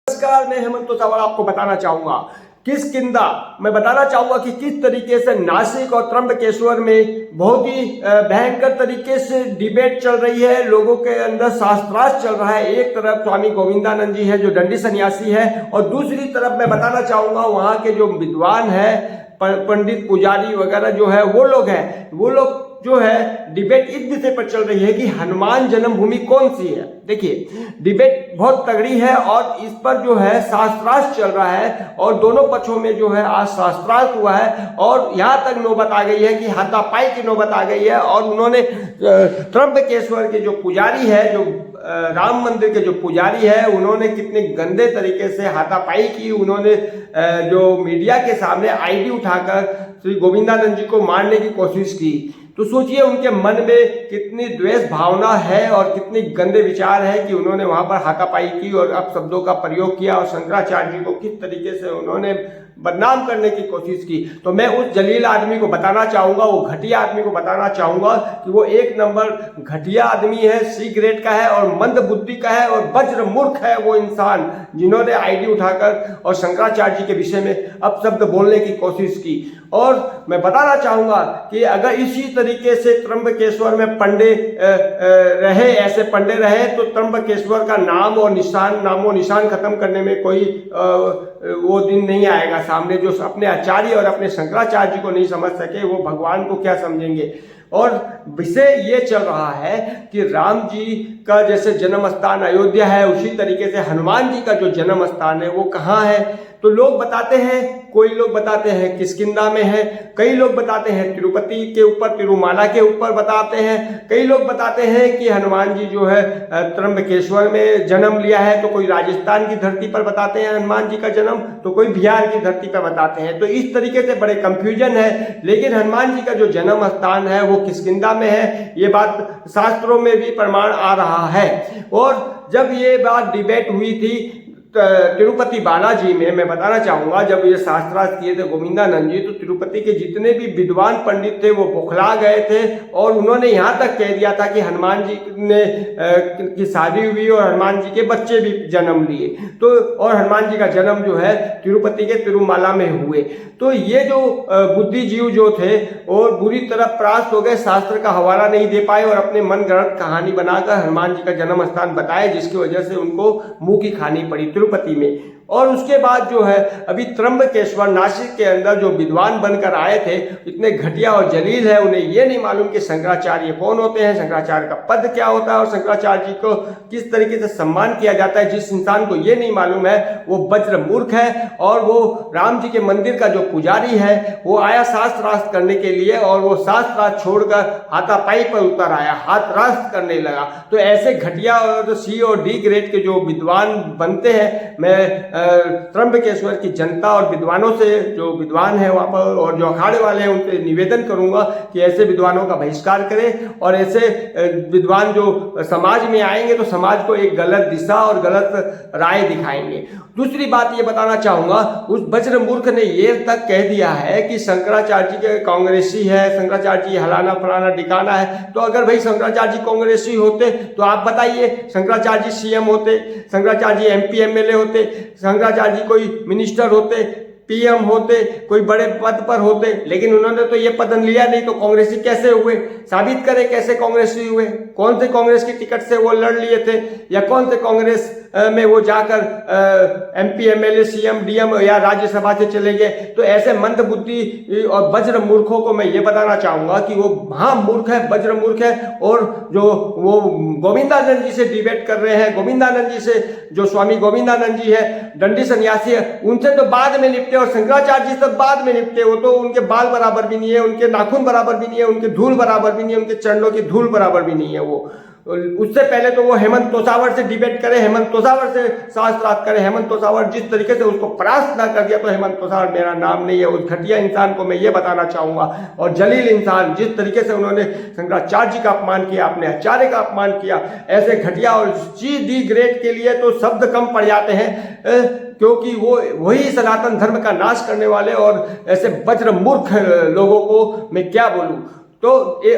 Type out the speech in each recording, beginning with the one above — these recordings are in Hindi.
नमस्कार, मैं हेमंत तोसावड़ आपको बताना चाहूंगा किष्किंधा मैं बताना चाहूंगा कि किस तरीके से नासिक और त्र्यंबकेश्वर में बहुत ही भयंकर तरीके से डिबेट चल रही है। लोगों के अंदर शास्त्रार्थ चल रहा है। एक तरफ स्वामी गोविंदानंद जी है जो दंडी सन्यासी है, और दूसरी तरफ मैं बताना चाहूंगा वहां के जो विद्वान है, पंडित पुजारी वगैरह जो है, वो लोग जो है डिबेट इस विषय पर चल रही है कि हनुमान जन्मभूमि कौन सी है। देखिए, डिबेट बहुत तगड़ी है और इस पर जो है शास्त्रार्थ चल रहा है, और दोनों पक्षों में जो है आज शास्त्रार्थ हुआ है, और यहाँ तक नौबत आ गई है कि हाथापाई की नौबत आ गई है। और उन्होंने त्र्यंबकेश्वर के जो पुजारी है, जो राम मंदिर के जो पुजारी है, उन्होंने कितने गंदे तरीके से हाथापाई की। उन्होंने जो मीडिया के सामने आईडी उठाकर श्री गोविंदानंद जी को मारने की कोशिश की। तो सोचिए उनके मन में कितनी द्वेष भावना है और कितनी गंदे विचार है कि उन्होंने वहां पर हाथापाई की और अपशब्दों का प्रयोग किया, और शंकराचार्य जी को किस तरीके से उन्होंने बदनाम करने की कोशिश की। तो मैं उस जलील आदमी को बताना चाहूंगा, वो घटिया आदमी को बताना चाहूंगा कि वो एक नंबर घटिया आदमी है, सी ग्रेड का है और मंद बुद्धि का है और वज्र मूर्ख है वो इंसान, जिन्होंने आईडी उठाकर और शंकराचार्य जी के विषय में अपशब्द बोलने की कोशिश की। और मैं बताना चाहूंगा कि अगर इसी तरीके से त्र्यंबकेश्वर में पंडे रहे, ऐसे पंडे रहे, तो त्र्यंबकेश्वर का नामो निशान खत्म करने में कोई वो दिन नहीं आएगा सामने। जो अपने आचार्य और अपने शंकराचार्य जी को नहीं समझ सके, वो भगवान को क्या समझेंगे। और विषय ये चल रहा है कि राम जी का जैसे जन्म स्थान अयोध्या है, उसी तरीके से हनुमान जी का जो जन्म स्थान है वो कहाँ है। तो लोग बताते हैं, कोई लोग बताते हैं किष्किंधा में है, कई लोग बताते हैं तिरुपति के ऊपर, तिरुमाला के ऊपर बताते हैं, कई लोग बताते हैं कि हनुमान जी जो है त्र्यंबकेश्वर में जन्म लिया है, तो कोई राजस्थान की धरती पर बताते हैं हनुमान जी का जन्म, तो कोई बिहार की धरती पर बताते हैं। तो इस तरीके से बड़े कंफ्यूजन है। लेकिन हनुमान जी का जो जन्म स्थान है वो किष्किंधा में है, ये बात शास्त्रों में भी प्रमाण आ रहा है। और जब ये बात डिबेट हुई थी तिरुपति बालाजी में, मैं बताना चाहूंगा, जब ये शास्त्रार्थ किए थे गोविंदानंद जी, तो तिरुपति के जितने भी विद्वान पंडित थे वो बौखला गए थे, और उन्होंने यहाँ तक कह दिया था कि हनुमान जी ने की शादी हुई और हनुमान जी के बच्चे भी जन्म लिए, तो और हनुमान जी का जन्म जो है तिरुपति के तिरुमाला में हुए। तो ये जो बुद्धिजीव जो थे और बुरी तरह परास्त हो गए, शास्त्र का हवाला नहीं दे पाए और अपने मन गढ़ंत कहानी बनाकर हनुमान जी का जन्म स्थान बताए, जिसकी वजह से उनको मुंह की खानी पड़ी तिरुपति में। और उसके बाद जो है अभी त्र्यंबकेश्वर नासिक के अंदर जो विद्वान बनकर आए थे, इतने घटिया और जलील है, उन्हें ये नहीं मालूम कि शंकराचार्य कौन होते हैं, शंकराचार्य का पद क्या होता है और शंकराचार्य जी को किस तरीके से सम्मान किया जाता है। जिस इंसान को ये नहीं मालूम है वो वज्र मूर्ख है। और वो राम जी के मंदिर का जो पुजारी है वो आया शास्त्रार्थ करने के लिए, और वो शास्त्रार्थ छोड़कर हाथापाई पर उतर आया, हाथरास्त्र करने लगा। तो ऐसे घटिया और सी और डी ग्रेड के जो विद्वान बनते हैं, मैं त्र्यंबकेश्वर की जनता और विद्वानों से, जो विद्वान है वहाँ पर और जो अखाड़े वाले हैं, उनसे निवेदन करूंगा कि ऐसे विद्वानों का बहिष्कार करें, और ऐसे विद्वान जो समाज में आएंगे तो समाज को एक गलत दिशा और गलत राय दिखाएंगे। दूसरी बात ये बताना चाहूंगा, उस वज्र मूर्ख ने ये तक कह दिया है कि शंकराचार्य जी के कांग्रेसी है, शंकराचार्य जी हलाना फलाना डिकाना है। तो अगर भाई शंकराचार्य जी कांग्रेसी होते तो आप बताइए, शंकराचार्य जी सीएम होते, शंकराचार्य जी एमपी एमएलए होते, शंकराचार्य जी कोई मिनिस्टर होते, पीएम होते, कोई बड़े पद पर होते, लेकिन उन्होंने तो ये पद लिया नहीं। तो कांग्रेसी कैसे हुए? साबित करें कैसे कांग्रेसी हुए, कौन से कांग्रेस की टिकट से वो लड़ लिए थे, या कौन से कांग्रेस में वो जाकर एमपी एमएलए सीएम डीएम या राज्यसभा से चले गए। तो ऐसे मंद बुद्धि और वज्र मूर्खों को मैं ये बताना चाहूंगा कि वो महामूर्ख है, वज्र मूर्ख है। और जो वो गोविंदानंद जी से डिबेट कर रहे हैं, गोविंदानंद जी से, जो स्वामी गोविंदानंद जी है दंडी सन्यासी है, उनसे तो बाद में निपटे, और शंकराचार्य जी से बाद में निपटे। वो तो उनके बाल बराबर भी नहीं है, उनके नाखून बराबर भी नहीं है, उनके धूल बराबर भी नहीं है, उनके चरणों की धूल बराबर भी नहीं है। वो उससे पहले तो वो हेमंत तोसावड़ से डिबेट करे, हेमंत तोसावड़ से शास्त्रार्थ करे। हेमंत तोसावड़ जिस तरीके से उसको परास्त ना कर दिया, तो हेमंत तोसावड़ मेरा नाम नहीं है। उस घटिया इंसान को मैं ये बताना चाहूंगा, और जलील इंसान जिस तरीके से उन्होंने शंकराचार्य जी का अपमान किया, अपने आचार्य का अपमान किया, ऐसे घटिया और सी डी ग्रेड के लिए तो शब्द कम पड़ जाते हैं, क्योंकि वो वही सनातन धर्म का नाश करने वाले और ऐसे वज्र मूर्ख लोगों को मैं क्या बोलूं। तो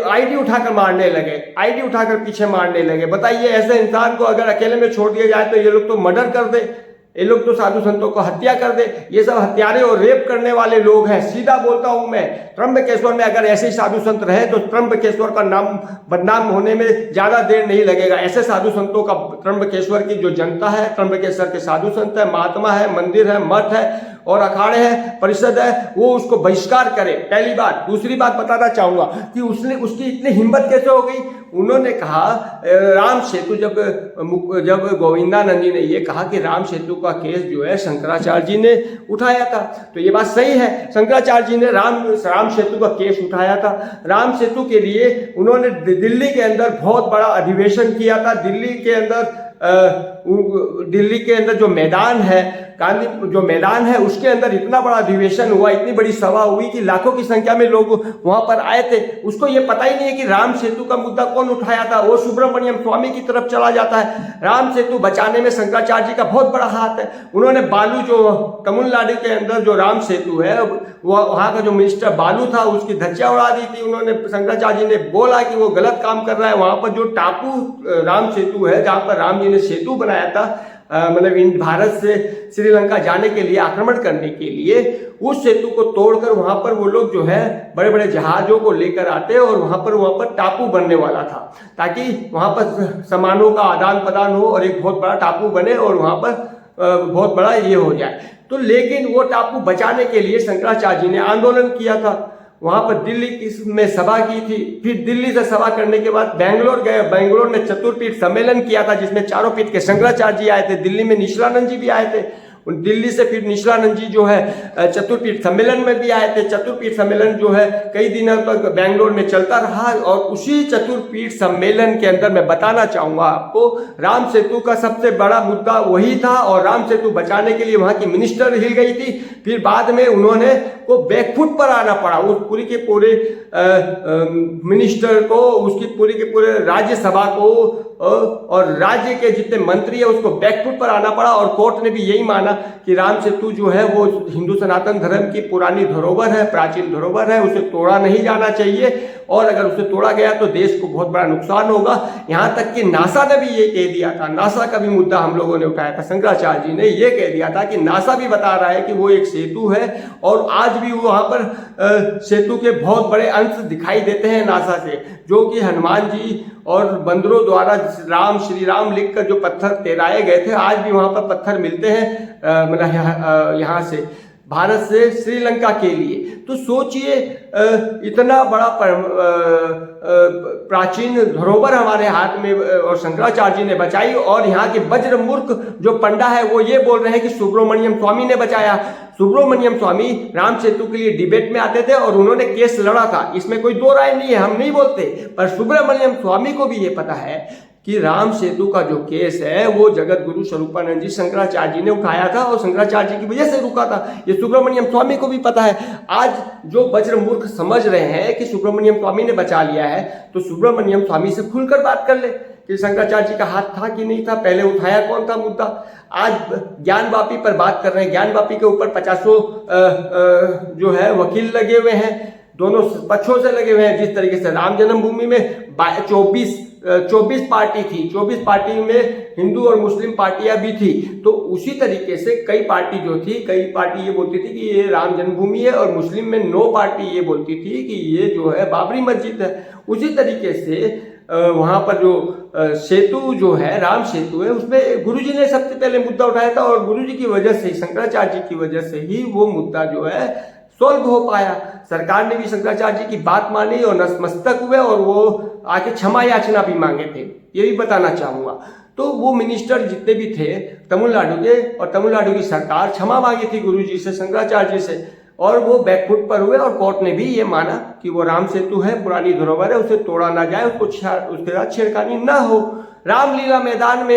आईडी उठाकर मारने लगे, आईडी उठाकर पीछे मारने लगे। बताइए, ऐसे इंसान को अगर अकेले में छोड़ दिया जाए तो ये लोग तो मर्डर कर दे। ये लोग तो साधु संतों को हत्या कर दे, ये सब हत्यारे और रेप करने वाले लोग हैं। सीधा बोलता हूं मैं, त्र्यंबकेश्वर में अगर ऐसे साधु संत रहे तो त्र्यंबकेश्वर का नाम बदनाम होने में ज्यादा देर नहीं लगेगा। ऐसे साधु संतों का त्र्यंबकेश्वर की जो जनता है, त्र्यंबकेश्वर के साधु संत है, महात्मा है, मंदिर है, मठ है और अखाड़े हैं, परिषद है, वो उसको बहिष्कार करे, पहली बात। दूसरी बात बताना चाहूंगा कि उसकी इतनी हिम्मत कैसे हो गई। उन्होंने कहा राम सेतु, जब गोविंदानंद जी ने ये कहा कि राम सेतु का केस जो है शंकराचार्य जी ने उठाया था, तो ये बात सही है, शंकराचार्य जी ने राम सेतु का केस उठाया था। राम सेतु के लिए उन्होंने दिल्ली के अंदर बहुत बड़ा अधिवेशन किया था। दिल्ली के अंदर जो मैदान है, गांधी जो मैदान है, उसके अंदर इतना बड़ा अधिवेशन हुआ, इतनी बड़ी सभा हुई कि लाखों की संख्या में लोग वहां पर आए थे। उसको ये पता ही नहीं है कि राम सेतु का मुद्दा कौन उठाया था। वो सुब्रमण्यम स्वामी की तरफ चला जाता है। राम सेतु बचाने में शंकराचार्य जी का बहुत बड़ा हाथ है। उन्होंने बालू, जो तमिलनाडु के अंदर जो राम सेतु है, वहां का जो मिनिस्टर बालू था, उसकी धज्जियां उड़ा दी थी। उन्होंने, शंकराचार्य जी ने बोला कि वो गलत काम कर रहा है। वहां पर जो टापू राम सेतु है, जहां पर राम जी ने सेतु बनाया था, मतलब भारत से श्रीलंका जाने के लिए, आक्रमण करने के लिए, उस सेतु को तोड़कर वहां पर वो लोग जो है बड़े बड़े जहाजों को लेकर आते और वहां पर टापू बनने वाला था, ताकि वहां पर सामानों का आदान प्रदान हो और एक बहुत बड़ा टापू बने और वहां पर बहुत बड़ा ये हो जाए। तो लेकिन वो टापू बचाने के लिए शंकराचार्य जी ने आंदोलन किया था। वहां पर दिल्ली में सभा की थी। फिर दिल्ली से सभा करने के बाद बेंगलोर गए। बेंगलोर में चतुर्पीठ सम्मेलन किया था, जिसमें चारों पीठ के शंकराचार्य जी आए थे। दिल्ली में निश्चलानंद जी भी आए थे। दिल्ली से फिर निश्चलानंद जी जो है चतुर्पीठ सम्मेलन में भी आए थे। चतुर्पीठ सम्मेलन जो है कई दिनों तक बेंगलोर में चलता रहा और उसी चतुर्पीठ सम्मेलन के अंदर मैं बताना चाहूंगा आपको, राम सेतु का सबसे बड़ा मुद्दा वही था और राम सेतु बचाने के लिए वहां की मिनिस्टर हिल गई थी। फिर बाद में उन्होंने को बैकफुट पर आना पड़ा। उस पूरी के पूरे मिनिस्टर को, उसकी पूरी के पूरे राज्यसभा को और राज्य के जितने मंत्री है उसको बैकफुट पर आना पड़ा। और कोर्ट ने भी यही माना कि राम सेतु जो है वो हिंदू सनातन धर्म की पुरानी धरोहर है, प्राचीन धरोहर है, उसे तोड़ा नहीं जाना चाहिए और अगर उसे तोड़ा गया तो देश को बहुत बड़ा नुकसान होगा। यहाँ तक कि नासा ने भी ये कह दिया था, नासा का भी मुद्दा हम लोगों ने उठाया था। शंकराचार्य जी ने ये कह दिया था कि नासा भी बता रहा है कि वो एक सेतु है और आज भी वहां पर सेतु के बहुत बड़े अंश दिखाई देते हैं नासा से, जो कि हनुमान जी और बंदरों द्वारा श्री राम लिखकर जो पत्थर तैराए गए थे, आज भी वहां पर पत्थर मिलते हैं, मतलब यहाँ से, भारत से श्रीलंका के लिए। तो सोचिए इतना बड़ा प्राचीन धरोहर हमारे हाथ में और शंकराचार्य जी ने बचाई और यहाँ के वज्र मूर्ख जो पंडा है वो ये बोल रहे हैं कि सुब्रमण्यम स्वामी ने बचाया। सुब्रमण्यम स्वामी राम सेतु के लिए डिबेट में आते थे और उन्होंने केस लड़ा था, इसमें कोई दो राय नहीं है, हम नहीं बोलते। पर सुब्रमण्यम स्वामी को भी ये पता है कि राम सेतु का जो केस है वो जगत गुरु स्वरूपानंद जी शंकराचार्य जी ने उठाया था और शंकराचार्य जी की वजह से रुका था। ये सुब्रमण्यम स्वामी को भी पता है। आज जो वज्र मूर्ख समझ रहे हैं कि सुब्रमण्यम स्वामी ने बचा लिया है, तो सुब्रमण्यम स्वामी से खुलकर बात कर ले कि शंकराचार्य जी का हाथ था कि नहीं था, पहले उठाया कौन था मुद्दा। आज ज्ञानवापी पर बात कर रहे हैं, ज्ञानवापी के ऊपर 50 जो है वकील लगे हुए हैं, दोनों पक्षों से लगे हुए हैं। जिस तरीके से राम जन्मभूमि में 24 पार्टी थी, 24 पार्टी में हिंदू और मुस्लिम पार्टियां भी थी, तो उसी तरीके से कई पार्टी जो थी, कई पार्टी ये बोलती थी कि ये राम जन्मभूमि है और मुस्लिम में 9 पार्टी ये बोलती थी कि ये जो है बाबरी मस्जिद है। उसी तरीके से वहां पर जो सेतु जो है, राम सेतु है, उसमें गुरुजी ने सबसे पहले मुद्दा उठाया था और गुरुजी की वजह से, शंकराचार्य जी की वजह से ही वो मुद्दा जो है सॉल्व हो पाया। सरकार ने भी शंकराचार्य जी की बात मानी और नतमस्तक हुए और वो आके क्षमा याचना भी मांगे थे, ये भी बताना चाहूंगा। तो वो मिनिस्टर जितने भी थे तमिलनाडु के, और तमिलनाडु की सरकार क्षमा मांगी थी गुरुजी से, शंकराचार्य जी से, और वो बैकफुट पर हुए और कोर्ट ने भी ये माना कि वो राम सेतु है, पुरानी धरोहर है, उसे तोड़ा ना जाए, उसके साथ छेड़खानी ना हो। रामलीला मैदान में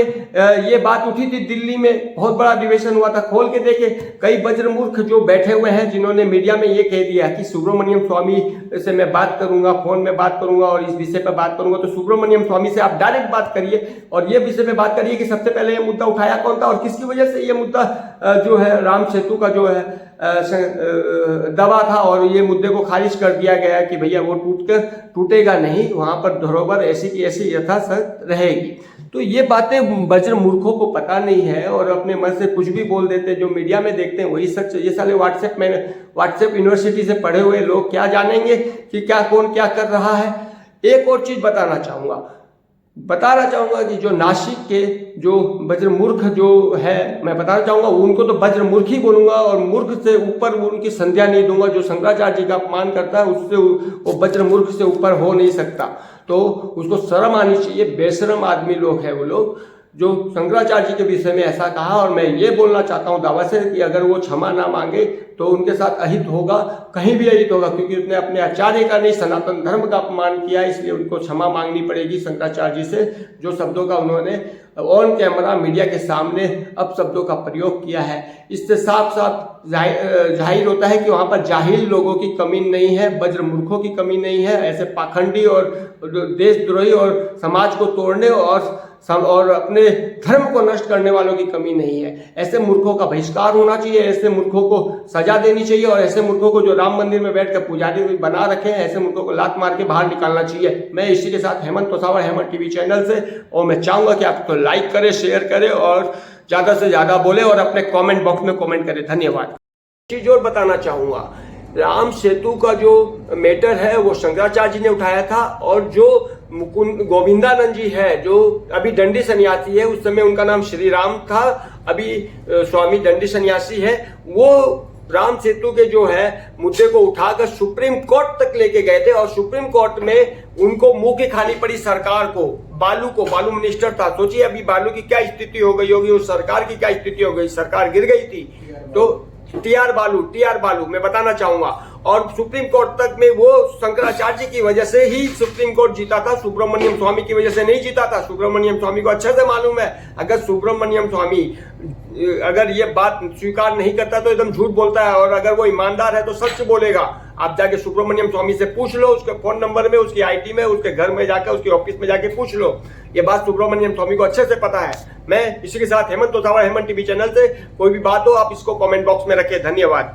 ये बात उठी थी, दिल्ली में बहुत बड़ा अधिवेशन हुआ था, खोल के देखे। कई वज्र मूर्ख जो बैठे हुए हैं जिन्होंने मीडिया में ये कह दिया कि सुब्रमण्यम स्वामी से मैं बात करूंगा, फोन में बात करूंगा और इस विषय पर बात करूंगा, तो सुब्रमण्यम स्वामी से आप डायरेक्ट बात करिए और ये विषय में बात करिए कि सबसे पहले ये मुद्दा उठाया कौन था और किसकी वजह से ये मुद्दा जो है राम सेतु का जो है दवा था और ये मुद्दे को खारिज कर दिया गया कि भैया वो टूटेगा नहीं, वहां पर धरोहर ऐसी की ऐसी यथासत रहेगी। तो ये बातें वज्र मूर्खों को पता नहीं है और अपने मन से कुछ भी बोल देते, जो मीडिया में देखते हैं वही सच। ये साले व्हाट्सएप यूनिवर्सिटी से पढ़े हुए लोग क्या जानेंगे कि क्या कौन क्या कर रहा है। एक और चीज बताना चाहूंगा कि जो नासिक के जो वज्र मूर्ख जो है, मैं बताना चाहूंगा उनको तो वज्र मूर्ख ही बोलूंगा और मूर्ख से ऊपर वो उनकी संज्ञा नहीं दूंगा। जो शंकराचार्य जी का अपमान करता है उससे वो वज्र मूर्ख से ऊपर हो नहीं सकता, तो उसको शर्म आनी चाहिए। बेशरम आदमी लोग हैं वो लोग जो शंकराचार्य जी के विषय में ऐसा कहा। और मैं ये बोलना चाहता हूँ दावा से कि अगर वो क्षमा ना मांगे तो उनके साथ अहित होगा, कहीं भी अहित होगा, क्योंकि उसने अपने आचार्य का नहीं सनातन धर्म का अपमान किया, इसलिए उनको क्षमा मांगनी पड़ेगी शंकराचार्य जी से। जो शब्दों का उन्होंने ऑन कैमरा मीडिया के सामने अब शब्दों का प्रयोग किया है, इससे साफ साफ जाहिर होता है कि वहाँ पर जाहिल लोगों की कमी नहीं है, वज्र मूर्खों की कमी नहीं है। ऐसे पाखंडी और देशद्रोही और समाज को तोड़ने और अपने धर्म को नष्ट करने वालों की कमी नहीं है। ऐसे मूर्खों का बहिष्कार होना चाहिए, ऐसे मूर्खों को सजा देनी चाहिए और ऐसे मूर्खों को जो राम मंदिर में बैठकर पुजारी बना रखे हैं, ऐसे मूर्खों को लात मार के बाहर निकालना चाहिए। मैं इसी के साथ हेमंत तोसावर, हेमंत टीवी चैनल से, और मैं चाहूंगा कि आप इसको लाइक करें, शेयर करें और ज्यादा से ज्यादा बोले और अपने कॉमेंट बॉक्स में कॉमेंट करें। धन्यवाद। चीज और बताना चाहूंगा, राम सेतु का जो मैटर है वो शंकराचार्य जी ने उठाया था और जो गोविंदानंद जी है जो अभी दंडी सन्यासी है, उस समय उनका नाम श्री राम था, अभी स्वामी दंडी सन्यासी है, वो राम सेतु के जो है मुद्दे को उठाकर सुप्रीम कोर्ट तक लेके गए थे और सुप्रीम कोर्ट में उनको मुंह की खानी पड़ी सरकार को। बालू मिनिस्टर था, सोचिए अभी बालू की क्या स्थिति हो गई होगी, उस सरकार की क्या स्थिति हो गई, सरकार गिर गई थी। तो टीआर बालू मैं बताना चाहूंगा, और सुप्रीम कोर्ट तक में वो शंकराचार्य जी की वजह से ही सुप्रीम कोर्ट जीता था, सुब्रमण्यम स्वामी की वजह से नहीं जीता था। सुब्रमण्यम स्वामी को अच्छे से मालूम है, अगर सुब्रमण्यम स्वामी अगर ये बात स्वीकार नहीं करता तो एकदम झूठ बोलता है, और अगर वो ईमानदार है तो सच बोलेगा। आप जाके सुब्रमण्यम स्वामी से पूछ लो, उसके फोन नंबर में, उसकी आईटी में, उसके घर में जाकर, उसके ऑफिस में जाके पूछ लो। ये बात सुब्रमण्यम स्वामी को अच्छे से पता है। मैं इसी के साथ हेमंत तोसावर, हेमंत टीवी चैनल से, कोई भी बात हो आप इसको कमेंट बॉक्स में रखें। धन्यवाद।